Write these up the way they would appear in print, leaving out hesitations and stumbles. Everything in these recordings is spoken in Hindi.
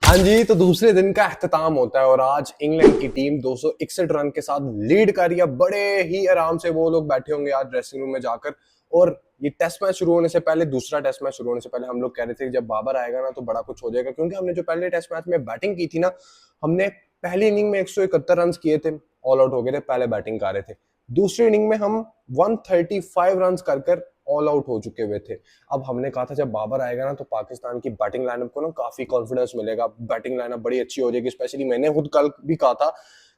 हाँ जी, तो दूसरे दिन का अख्ताम होता है और आज इंग्लैंड की टीम 261 रन के साथ लीड कर रही है। बड़े ही आराम से वो लोग बैठे होंगे आज ड्रेसिंग रूम में जाकर। और ये टेस्ट मैच शुरू होने से पहले, दूसरा टेस्ट मैच शुरू होने से पहले हम लोग कह रहे थे कि जब बाबर आएगा ना तो बड़ा कुछ हो जाएगा, क्योंकि हमने जो पहले टेस्ट मैच में बैटिंग की थी ना, हमने पहली इनिंग में 171 रन किए थे, ऑल आउट हो गए थे, पहले बैटिंग कर रहे थे। दूसरी इनिंग में हम 135 रन कर ऑल आउट हो चुके हुए थे। अब हमने कहा था जब बाबर आएगा ना तो पाकिस्तान की बैटिंग लाइनअप को ना काफी कॉन्फिडेंस मिलेगा, बैटिंग लाइनअप बड़ी अच्छी हो जाएगी। स्पेशली मैंने खुद कल भी कहा था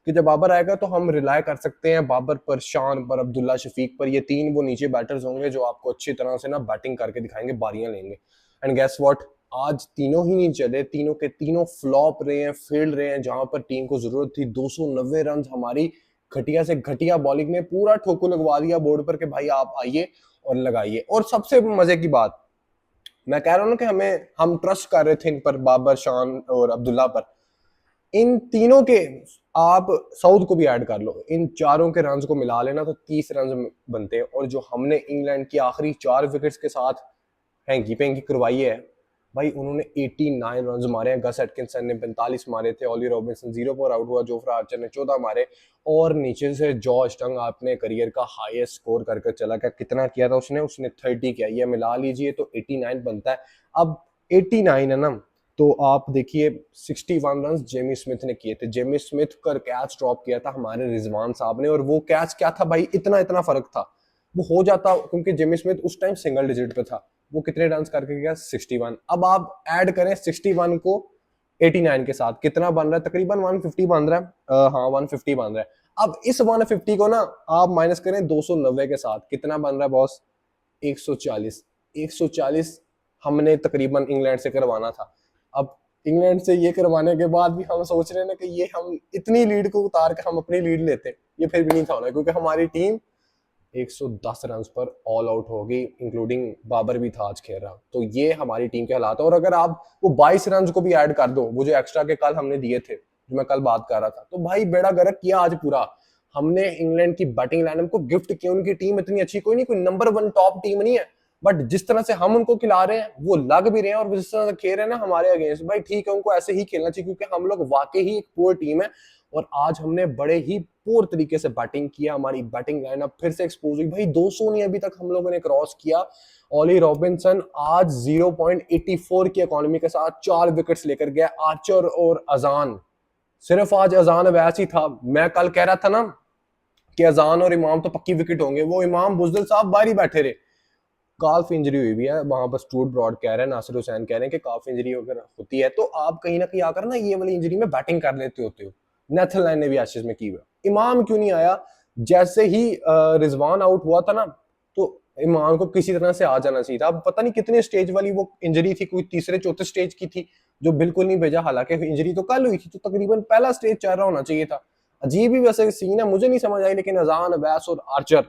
कि जब बाबर आएगा तो हम रिलाय कर सकते हैं बाबर पर, शान पर, अब्दुल्ला शफीक पर। ये तीन वो नीचे बैटर्स होंगे जो आपको अच्छी तरह से ना बैटिंग करके दिखाएंगे, बारियां लेंगे। एंड गेस व्हाट, आज तीनों ही नहीं चले, तीनों के तीनों फ्लॉप रहे हैं, फेल रहे हैं। जहां पर टीम को जरूरत थी 290 रन, हमारी घटिया से घटिया बॉलिंग ने पूरा ठोको लगवा दिया बोर्ड पर कि भाई आप आइए और लगाइए। और सबसे मजे की बात, मैं कह रहा हूं ना कि हम ट्रस्ट कर रहे थे इन पर, बाबर, शान और अब्दुल्ला पर। इन तीनों के आप साउथ को भी ऐड कर लो, इन चारों के रन को मिला लेना तो 30 रन बनते हैं। और जो हमने इंग्लैंड की आखिरी 4 विकेट्स के साथ हैंकी पेंकी करवाई है भाई, उन्होंने 89 रन मारे हैं। गस एटकिंसन ने 45 मारे थे, ऑली रॉबिन्सन 0 पर आउट हुआ, जोफ्रा आर्चर ने 14 मारे। और नीचे से जॉश टंग अपने करियर का हाईएस्ट स्कोर करके चला गया। कितना किया था उसने? उसने 30 किया। ये मिला लीजिए तो 89 बनता है। अब 89 है ना, तो आप देखिए 61 रन जेमी स्मिथ ने किए थे। जेमी स्मिथ का कैच ड्रॉप किया था हमारे रिजवान साहब ने, और वो कैच क्या था भाई, इतना इतना फर्क था। वो हो जाता क्योंकि जेमी स्मिथ उस टाइम सिंगल डिजिट पे था। वो कितने रन करके गया? 61। अब आप ऐड करें 61 को 89 के साथ, कितना बन रहा है? तकरीबन 150 बन रहा है। हाँ, 150 बन रहा है। अब इस 150 को ना आप माइनस करें 290 के साथ, कितना बन रहा है बॉस? 140। 140 हमने तकरीबन इंग्लैंड से करवाना था। अब इंग्लैंड से ये करवाने के बाद भी हम सोच रहे हैं ना कि ये हम इतनी लीड को उतार कर हम अपनी लीड लेते, ये फिर भी नहीं था होना, क्योंकि हमारी टीम 110 रन पर ऑल आउट हो गई, इंक्लूडिंग बाबर भी था आज खेल रहा। तो ये हमारी टीम के हालात है। और अगर आप वो 22 रन को भी ऐड कर दो, वो जो एक्स्ट्रा के कल हमने दिए थे, जो मैं कल बात कर रहा था, तो भाई बेड़ा गर्क किया आज पूरा हमने। इंग्लैंड की बैटिंग लाइनअप को गिफ्ट किया। उनकी टीम इतनी अच्छी कोई नहीं, कोई नंबर 1 टॉप टीम नहीं है, बट जिस तरह से हम उनको खिला रहे हैं वो लग भी रहे हैं, और जिस तरह से खेल रहे हैं ना हमारे अगेंस्ट, भाई ठीक है, उनको ऐसे ही खेलना चाहिए, क्योंकि हम लोग वाकई ही एक पुअर टीम है। और आज हमने बड़े ही पुअर तरीके से बैटिंग किया। हमारी बैटिंग लाइनअप फिर से एक्सपोज हुई भाई। 200 नहीं अभी तक हम लोगों ने क्रॉस किया। ऑली रॉबिन्सन आज 0.84 की इकोनॉमी के साथ 4 विकेट्स लेकर गया। आर्चर और अजान, सिर्फ आज अजान अवैस ही था। मैं कल कह रहा था ना कि अजान और इमाम तो पक्की विकेट होंगे, वो इमाम बुजदिल साहब बाहर ही बैठे रहे। काफ इंजरी हुई भी है वहां पर, स्टूअर्ट ब्रॉड कह रहे हैं, नासिर हुसैन कह रहे हैं कि काफ इंजरी अगर होती है तो आप कहीं ना कहीं आकर ना ये वाली इंजरी में बैटिंग कर लेते होते हो। नेथरलैंड ने भी एशेज में की हुआ। इमाम क्यों नहीं आया? जैसे ही रिजवान आउट हुआ था ना, तो इमाम को किसी तरह से आ जाना चाहिए था। अब पता नहीं कितने स्टेज वाली वो इंजरी थी, कोई तीसरे चौथे स्टेज की थी, जो बिल्कुल नहीं भेजा। हालांकि इंजरी तो कल हुई थी, तो तकरीबन पहला स्टेज चल रहा होना चाहिए था। अजीब ही वैसे सीन है, मुझे नहीं समझ आई। लेकिन अजान, अवैस और आर्चर,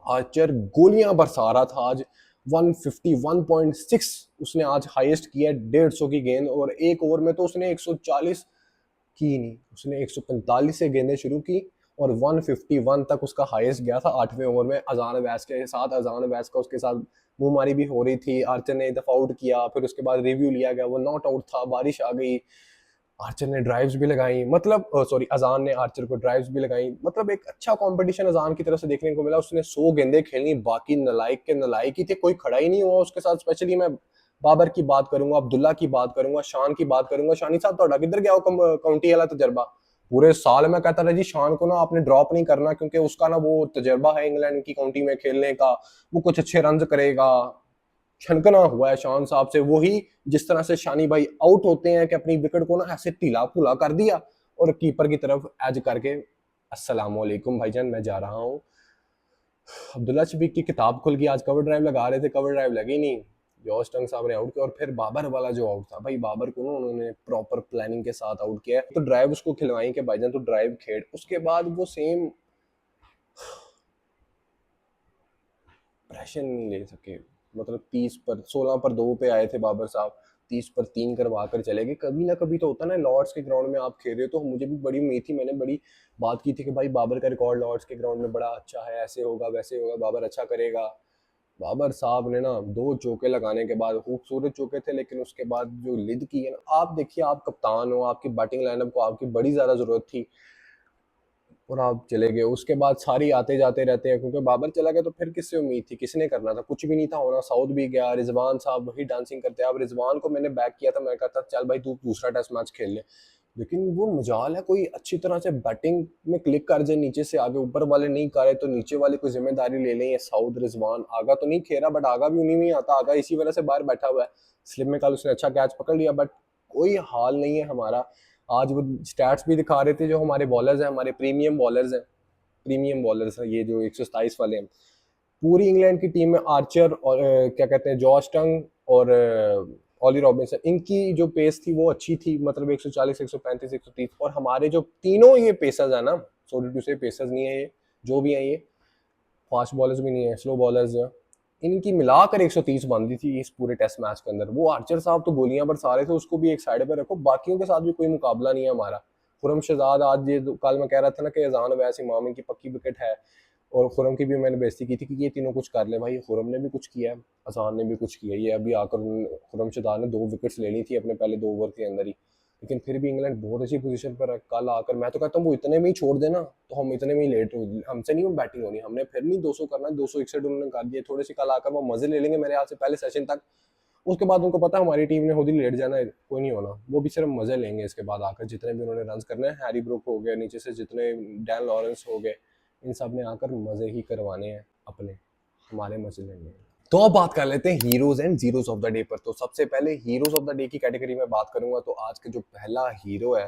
आर्चर गोलियां बरसा रहा था आज। 151.6 उसने आज हाईएस्ट किया, 150 की गेंद। और एक ओवर में तो उसने 140 की नहीं, उसने 145 से गेंदें शुरू की और 151 तक उसका हाईएस्ट गया था 8वें ओवर में। अजान वैस के साथ, अजान वैस का उसके साथ मुंहमारी भी हो रही थी। आर्चर ने एक दफा आउट किया, फिर उसके बाद रिव्यू लिया गया, वो नॉट आउट था। बारिश आ गई, आर्चर ने ड्राइव्स भी लगाई, मतलब सॉरी, अजान ने आर्चर को ड्राइव्स भी लगाई। मतलब एक अच्छा कंपटीशन अजान की तरफ से देखने को मिला। उसने 100 गेंदें खेली, बाकी नलायक के नलायक ही थे, कोई खड़ा ही नहीं हुआ उसके साथ। स्पेशली मैं बाबर की बात करूंगा, अब्दुल्ला की बात करूंगा, शान की बात करूंगा। शानी साहब तो किधर गया वो काउंटी वाला तजर्बा? पूरे साल मैं कहता रहा जी शान को ना आपने ड्रॉप नहीं करना, क्योंकि उसका ना वो तजर्बा है इंग्लैंड की काउंटी में खेलने का, वो कुछ अच्छे रन करेगा। छनकना हुआ है शान साहब से। वही जिस तरह से शानी भाई आउट होते हैं कि अपनी विकेट को ना ऐसे ढीला फुला कर दिया और कीपर की तरफ एज करके अस्सलाम वालेकुम भाईजान मैं जा रहा हूँ। अब्दुल्ला शफीक की किताब खुल गई। आज कवर ड्राइव लगा रहे थे, कवर ड्राइव लगी नहीं। जॉस टंग साहब ने आउट किया। और फिर बाबर वाला जो आउट था भाई, बाबर को ना उन्होंने प्रॉपर प्लानिंग के साथ आउट किया। तो ड्राइव उसको खिलवाई कि भाईजान तो ड्राइव खेल। उसके बाद वो सेम प्रेशर नहीं ले सके। मतलब 30 पर 16 पर 2 पे आए थे बाबर साहब, 30 पर 3 करवा कर चले गए। कभी ना कभी तो होता ना, लॉर्ड्स के ग्राउंड में आप खेल रहे हो, तो मुझे भी बड़ी उम्मीद थी, मैंने बड़ी बात की थी कि भाई बाबर का रिकॉर्ड लॉर्ड्स के ग्राउंड में बड़ा अच्छा है, ऐसे होगा वैसे होगा, बाबर अच्छा करेगा। बाबर साहब ने ना 2 चौके लगाने के बाद, खूबसूरत चौके थे, लेकिन उसके बाद जो लिद की है ना, आप देखिए, आप कप्तान हो, आपकी बैटिंग लाइनअप को आपकी बड़ी ज़्यादा ज़रूरत थी और आप चले गए। उसके बाद सारी आते जाते रहते हैं, क्योंकि बाबर चला गया तो फिर किससे उम्मीद थी, किसने करना था, कुछ भी नहीं था होना। साउथ भी गया, रिजवान साहब वही डांसिंग करते हैं। अब रिजवान को मैंने बैक किया था, मैंने कहा था चल भाई तू दूसरा टेस्ट मैच खेल ले, लेकिन वो मजाल है कोई अच्छी तरह से बैटिंग में क्लिक कर जाए नीचे से आगे, ऊपर वाले नहीं कर रहे तो नीचे वाले कोई जिम्मेदारी ले लें। ये साउथ रिजवान आगा तो नहीं खेला, बट आगा भी उन्हीं में ही आता, आगा इसी वजह से बाहर बैठा हुआ है। स्लिप में कल उसने अच्छा कैच पकड़ लिया, बट कोई हाल नहीं है हमारा। आज वो स्टैट्स भी दिखा रहे थे, जो हमारे बॉलर्स हैं, हमारे प्रीमियम बॉलर्स हैं, ये जो 127 वाले हैं, पूरी इंग्लैंड की टीम में आर्चर और क्या कहते हैं, जॉश टंग और ऑली रॉबिन्सन, इनकी जो पेस थी वो अच्छी थी, मतलब 140, 135, 130। और हमारे जो तीनों ये पेसर्स है ना, सॉरी टू से पेसर्स नहीं है ये, जो भी हैं ये फास्ट बॉलर्स भी नहीं है, स्लो बॉलर्स हैं, इनकी मिलाकर 130 बंदी थी इस पूरे टेस्ट मैच के अंदर। वो आर्चर साहब तो गोलियां बरसा रहे थे, उसको भी एक साइड पर रखो, बाकियों के साथ भी कोई मुकाबला नहीं है हमारा। खुरम शहजाद, आज ये कल मैं कह रहा था ना कि अजान अवैस इमाम की पक्की विकेट है, और खुरम की भी मैंने बेइज्जती की थी कि ये तीनों कुछ कर ले। भाई खुरम ने भी कुछ किया है, अजान ने भी कुछ किया, ये अभी आकर खुरम शहजाद ने 2 विकेट्स ले ली थी अपने पहले 2 ओवर के अंदर ही, लेकिन फिर भी इंग्लैंड बहुत अच्छी पोजीशन पर है। कल आकर मैं तो कहता हूँ वो इतने में ही छोड़ देना, तो हम इतने में ही लेट हो, हमसे नहीं वो बैटिंग होनी, हमने फिर नहीं 200 करना, 261 उन्होंने कर दिए। थोड़ी सी कल आकर वो मजे ले लेंगे मेरे हाथ से पहले सेशन तक, उसके बाद उनको पता है हमारी टीम ने खुद ही लेट जाना है, कोई नहीं होना, वो भी सिर्फ मजे लेंगे इसके बाद आकर। जितने भी उन्होंने रन करने हैं, हैरी ब्रूक हो गए नीचे से, जितने डैन लॉरेंस हो गए, इन सब ने आकर मजे ही करवाने हैं अपने, हमारे मजे लेंगे। तो अब बात कर लेते हैं heroes and zeros of the day पर। तो सबसे पहले हीरोज ऑफ द डे की कैटेगरी में बात करूंगा, तो आज का जो पहला हीरो है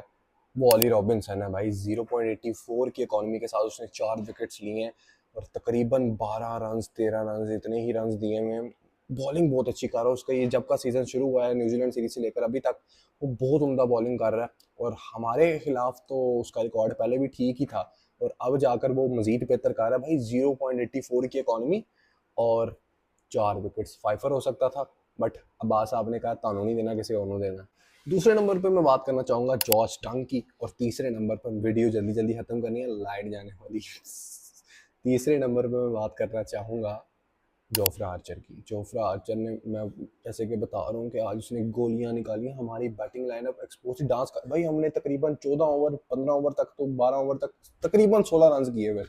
वो ऑली रॉबिन्सन है भाई। 0.84 की इकॉनमी के साथ उसने 4 विकेट्स लिए हैं और तकरीबन 12 रन, 13 रन, इतने ही रन दिए हुए हैं। बॉलिंग बहुत अच्छी कर रहा है उसका, ये जब का सीजन शुरू हुआ है न्यूजीलैंड सीरीज से लेकर अभी तक वो बहुत उम्दा बॉलिंग कर रहा है, और हमारे खिलाफ तो उसका रिकॉर्ड पहले भी ठीक ही था, और अब जाकर वो मजीद बेहतर कर रहा है भाई। 0.84 की इकॉनमी और 4 विकेट्स, फाइफर हो सकता था, बट अब्बास साहब ने कहा तानू नहीं देना, किसी और को देना। दूसरे नंबर पे मैं बात करना चाहूंगा जॉर्ज टंग की, और तीसरे नंबर पर वीडियो जल्दी जल्दी खत्म करनी है, लाइट जाने वाली। तीसरे नंबर पे मैं बात करना चाहूंगा जोफ्रा आर्चर की। जोफ्रा आर्चर ने, मैं जैसे कि बता रहा हूँ कि आज उसने गोलियां निकाली, हमारी बैटिंग लाइनअप एक्सपोज डांस कर भाई। हमने तकरीबन 14 ओवर, 15 ओवर तक, तो 12 ओवर तक तकरीबन 16 रन किए हुए।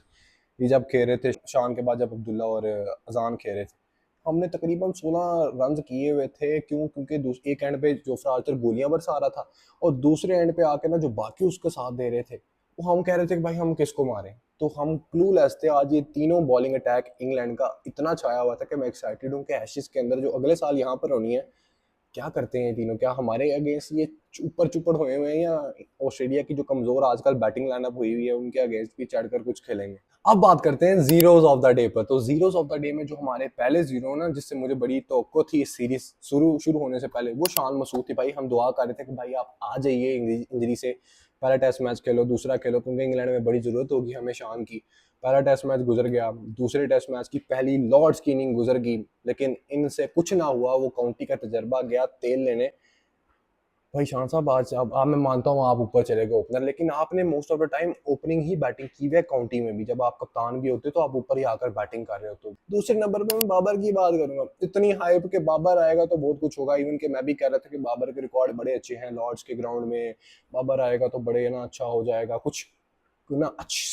ये जब खेल रहे थे शान के बाद, जब अब्दुल्ला और अजान खेल रहे थे, हमने तकरीबन 16 रन किए हुए थे। क्यों? क्योंकि एक एंड पे जोफ्रा आर्चर गोलियां बरसा रहा था, और दूसरे एंड पे आके ना जो बाकी उसके साथ दे रहे थे, वो हम कह रहे थे कि भाई हम किसको मारें। तो हम क्लूलेस थे। आज ये तीनों बॉलिंग अटैक इंग्लैंड का इतना छाया हुआ था कि मैं एक्साइटेड हूँ कि एशेज के अंदर जो अगले साल यहाँ पर होनी है, क्या करते हैं ये तीनों, क्या हमारे अगेंस्ट ये ऊपर चुपड़ हुए हुए हैं, या ऑस्ट्रेलिया की जो कमजोर आजकल बैटिंग लाइनअप हुई हुई है उनके अगेंस्ट भी चढ़कर कुछ खेलेंगे। अब बात करते हैं जीरोज ऑफ द डे पर। तो जीरोज ऑफ द डे में जो हमारे पहले जीरो ना, जिससे मुझे बड़ी तवक्को थी इस सीरीज शुरू शुरू होने से पहले, वो शान मसूद थी भाई। हम दुआ कर रहे थे कि भाई आप आ जाइए इंजरी से, पहला टेस्ट मैच खेलो, दूसरा खेलो, क्योंकि इंग्लैंड में बड़ी जरूरत होगी हमें शान की। पहला टेस्ट मैच गुजर गया, दूसरे टेस्ट मैच की पहली लॉर्ड्स की इनिंग गुजर गई, लेकिन इनसे कुछ ना हुआ। वो काउंटी का तजर्बा गया तेल लेने। भाई शान साहब, आज आप मैं मानता हूँ आप ऊपर चले गए ओपनर, लेकिन आपने most of the time opening he batting की है काउंटी में भी। जब आप कप्तान भी होते तो आप ऊपर ही आकर बैटिंग कर रहे हो। तो दूसरे नंबर पे मैं बाबर की बात करूंगा। इतनी हाइप के बाबर आएगा तो बहुत कुछ होगा। इवन के मैं भी कह रहा था कि बाबर के रिकॉर्ड बड़े अच्छे हैं लॉर्ड्स के ग्राउंड में, बाबर आएगा तो बड़े ना अच्छा हो जाएगा, कुछ ना अच्छी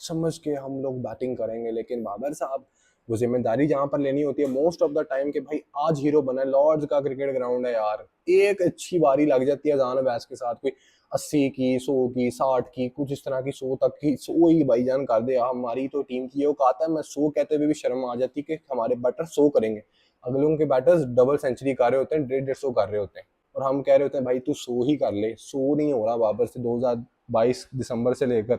समझ के हम लोग बैटिंग करेंगे। लेकिन बाबर साहब, वो जिम्मेदारी जहां पर लेनी होती है मोस्ट ऑफ द टाइम, के भाई आज हीरो बना है, लॉर्ड्स का क्रिकेट ग्राउंड है यार, एक अच्छी बारी लग जाती है जान बैस के साथ, कोई 80 की, 100 की, 60 की, कुछ इस तरह की, 100 तक की, 100 ही भाईजान कर दे। हमारी तो टीम की ये औकात है, मैं 100 कहते हुए भी शर्म आ जाती कि हमारे बैटर 100 करेंगे। अगलों के बैटर्स डबल सेंचुरी कर रहे होते हैं, 150-150 कर रहे होते हैं, और हम कह रहे होते हैं भाई तू 100 ही कर ले। 100 नहीं हो रहा बाबर से 2022 दिसंबर से लेकर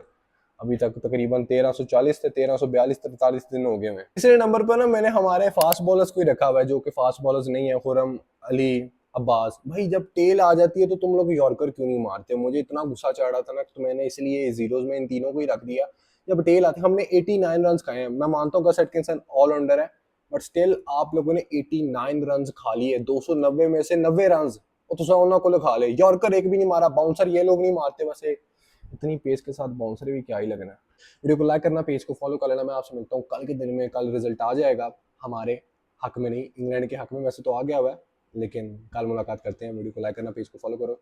अभी तक तकरीबन 1340 से 1342 43 दिन हो गए हैं। तीसरे नंबर पर ना मैंने हमारे फास्ट बॉलर्स को ही रखा हुआ है, जो कि फास्ट बॉलर्स नहीं है, खुरम, अली, अब्बास। भाई जब टेल आ जाती है तो तुम लोग यॉर्कर क्यों नहीं मारते? मुझे इतना गुस्सा चढ़ रहा था ना, तो मैंने इसलिए जीरोज में इन तीनों को ही रख दिया। जब टेल आती, हमने 89 रन खाए हैं। मैं मानता हूँ गस एटकिंसन ऑलराउंडर है, बट स्टिल आप लोगों ने 89 रन खा लिए, 290 में से 90 रन, और तुसा उन्होंने को खा ले। यॉर्कर एक भी नहीं मारा, बाउंसर ये लोग नहीं मारते, बस इतनी पेस के साथ बाउंसर भी क्या ही लगना है। वीडियो को लाइक करना, पेज को फॉलो कर लेना। मैं आपसे मिलता हूँ कल के दिन में। कल रिजल्ट आ जाएगा हमारे हक में नहीं, इंग्लैंड के हक में। वैसे तो आ गया हुआ है, लेकिन कल मुलाकात करते हैं। वीडियो को लाइक करना, पेज को फॉलो करो।